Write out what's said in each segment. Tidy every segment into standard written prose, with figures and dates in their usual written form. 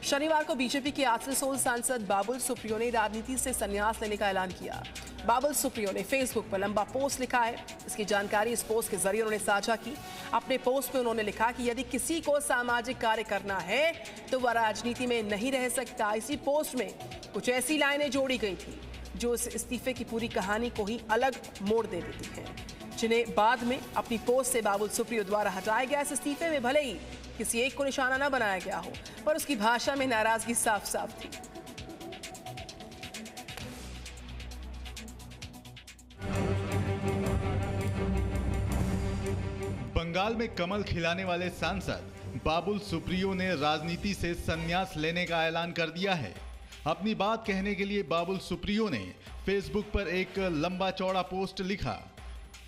शनिवार को बीजेपी के आसनसोल सांसद बाबुल सुप्रियो ने राजनीति से संन्यास लेने का ऐलान किया। बाबुल सुप्रियो ने फेसबुक पर लंबा पोस्ट लिखा है। इसकी जानकारी इस पोस्ट के जरिए उन्होंने साझा की। अपने पोस्ट में उन्होंने लिखा कि यदि किसी को सामाजिक कार्य करना है तो वह राजनीति में नहीं रह सकता। इसी पोस्ट में कुछ ऐसी लाइनें जोड़ी गई थी जो इस इस्तीफे की पूरी कहानी को ही अलग मोड़ दे देती है, जिन्हें बाद में अपनी पोस्ट से बाबुल सुप्रियो द्वारा हटाया गया। इस इस्तीफे में भले ही किसी एक को निशाना न बनाया गया हो, पर उसकी भाषा में नाराजगी साफ साफ थी। बंगाल में कमल खिलाने वाले सांसद बाबुल सुप्रियो ने राजनीति से संन्यास लेने का ऐलान कर दिया है। अपनी बात कहने के लिए बाबुल सुप्रियो ने फेसबुक पर एक लंबा चौड़ा पोस्ट लिखा।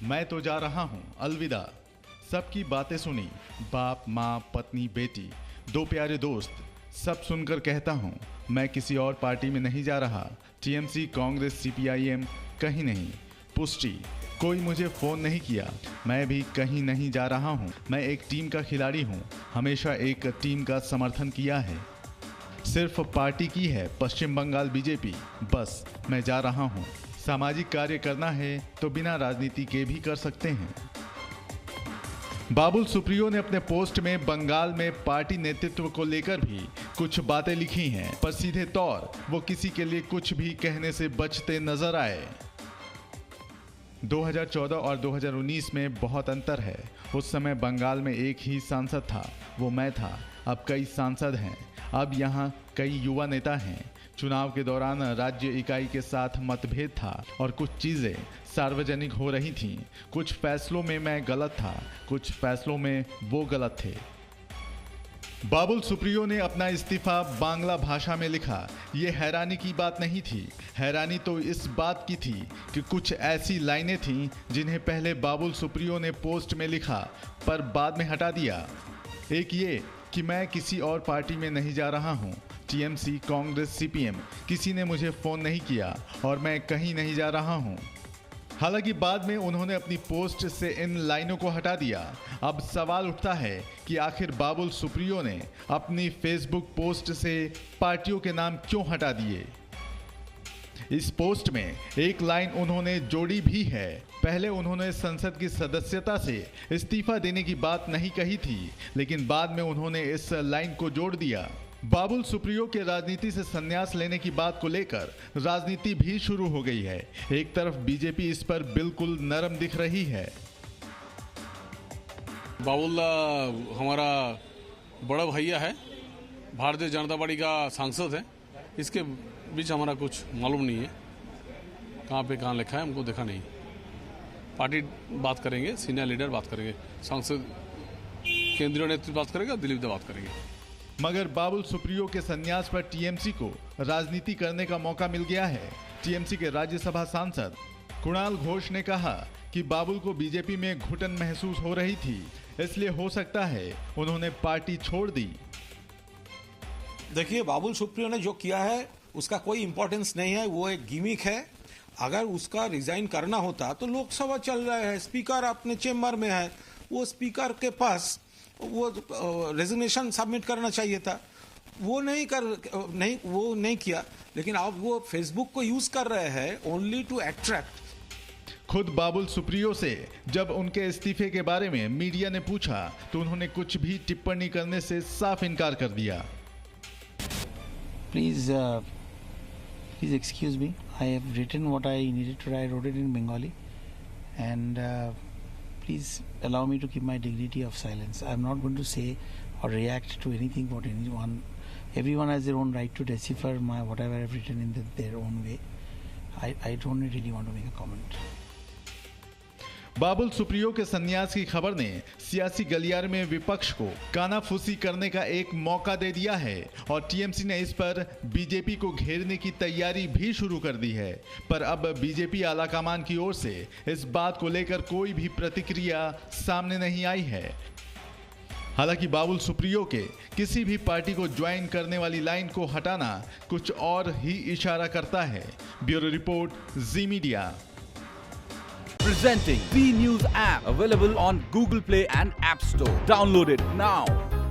मैं तो जा रहा हूं, अलविदा। सबकी बातें सुनी, बाप माँ पत्नी बेटी 2 प्यारे दोस्त, सब सुनकर कहता हूं मैं किसी और पार्टी में नहीं जा रहा। टीएमसी, कांग्रेस, सीपीआईएम कहीं नहीं। पुष्टि, कोई मुझे फोन नहीं किया। मैं भी कहीं नहीं जा रहा हूं। मैं एक टीम का खिलाड़ी हूं, हमेशा एक टीम का समर्थन किया है। सिर्फ पार्टी की है पश्चिम बंगाल बीजेपी। बस मैं जा रहा हूं। सामाजिक कार्य करना है तो बिना राजनीति के भी कर सकते हैं। बाबुल सुप्रियो ने अपने पोस्ट में बंगाल में पार्टी नेतृत्व को लेकर भी कुछ बातें लिखी हैं, पर सीधे तौर वो किसी के लिए कुछ भी कहने से बचते नजर आए। 2014 और 2019 में बहुत अंतर है। उस समय बंगाल में एक ही सांसद था, वो मैं था। अब कई सांसद हैं। अब यहाँ कई युवा नेता हैं। चुनाव के दौरान राज्य इकाई के साथ मतभेद था और कुछ चीज़ें सार्वजनिक हो रही थीं। कुछ फैसलों में मैं गलत था, कुछ फैसलों में वो गलत थे। बाबुल सुप्रियो ने अपना इस्तीफा बांग्ला भाषा में लिखा। ये हैरानी की बात नहीं थी। हैरानी तो इस बात की थी कि कुछ ऐसी लाइनें थीं जिन्हें पहले बाबुल सुप्रियो ने पोस्ट में लिखा पर बाद में हटा दिया। एक ये कि मैं किसी और पार्टी में नहीं जा रहा हूँ। टीएमसी, कांग्रेस, सीपीएम किसी ने मुझे फ़ोन नहीं किया और मैं कहीं नहीं जा रहा हूँ। हालांकि बाद में उन्होंने अपनी पोस्ट से इन लाइनों को हटा दिया। अब सवाल उठता है कि आखिर बाबुल सुप्रियो ने अपनी फेसबुक पोस्ट से पार्टियों के नाम क्यों हटा दिए। इस पोस्ट में एक लाइन उन्होंने जोड़ी भी है। पहले उन्होंने संसद की सदस्यता से इस्तीफा देने की बात नहीं कही थी, लेकिन बाद में उन्होंने इस लाइन को जोड़ दिया। बाबुल सुप्रियो के राजनीति से संन्यास लेने की बात को लेकर राजनीति भी शुरू हो गई है। एक तरफ बीजेपी इस पर बिल्कुल नरम दिख रही है। बाबुल हमारा बड़ा भैया है, भारतीय जनता पार्टी का सांसद है। इसके बीच हमारा कुछ मालूम नहीं है कहाँ पे कहाँ लिखा है, हमको देखा नहीं। पार्टी बात करेंगे, सीनियर लीडर बात करेंगे, सांसद केंद्रीय नेतृत्व बात करेगा, दिलीप देव बात करेंगे। मगर बाबुल सुप्रियो के संन्यास पर टीएमसी को राजनीति करने का मौका मिल गया है। टीएमसी के राज्यसभा सांसद कुणाल घोष ने कहा कि बाबुल को बीजेपी में घुटन महसूस हो रही थी, इसलिए हो सकता है उन्होंने पार्टी छोड़ दी। देखिए, बाबुल सुप्रियो ने जो किया है उसका कोई इंपॉर्टेंस नहीं है, वो एक गिमिक है। अगर उसका रिजाइन करना होता तो लोकसभा चल रहा है, स्पीकर अपने चेंबर में है, वो स्पीकर के पास वो रेजिग्नेशन सबमिट करना चाहिए था। वो नहीं किया, लेकिन अब वो फेसबुक को यूज कर रहे हैं ओनली टू अट्रैक्ट। खुद बाबुल सुप्रियो से जब उनके इस्तीफे के बारे में मीडिया ने पूछा तो उन्होंने कुछ भी टिप्पणी करने से साफ इनकार कर दिया। Please excuse me. I have written what I needed to write. I wrote it in Bengali, and please allow me to keep my dignity of silence. I am not going to say or react to anything what anyone. Everyone has their own right to decipher whatever I have written in their own way. I don't really want to make a comment. Babul Supriyo के संन्यास की खबर ने सियासी गलियारे में विपक्ष को कानाफूसी करने का एक मौका दे दिया है और टीएमसी ने इस पर बीजेपी को घेरने की तैयारी भी शुरू कर दी है। पर अब बीजेपी आलाकमान की ओर से इस बात को लेकर कोई भी प्रतिक्रिया सामने नहीं आई है। हालांकि बाबुल सुप्रियो के किसी भी पार्टी को ज्वाइन करने वाली लाइन को हटाना कुछ और ही इशारा करता है। Bureau report, ji media. Presenting B News app, available on Google Play and App Store. Download it now.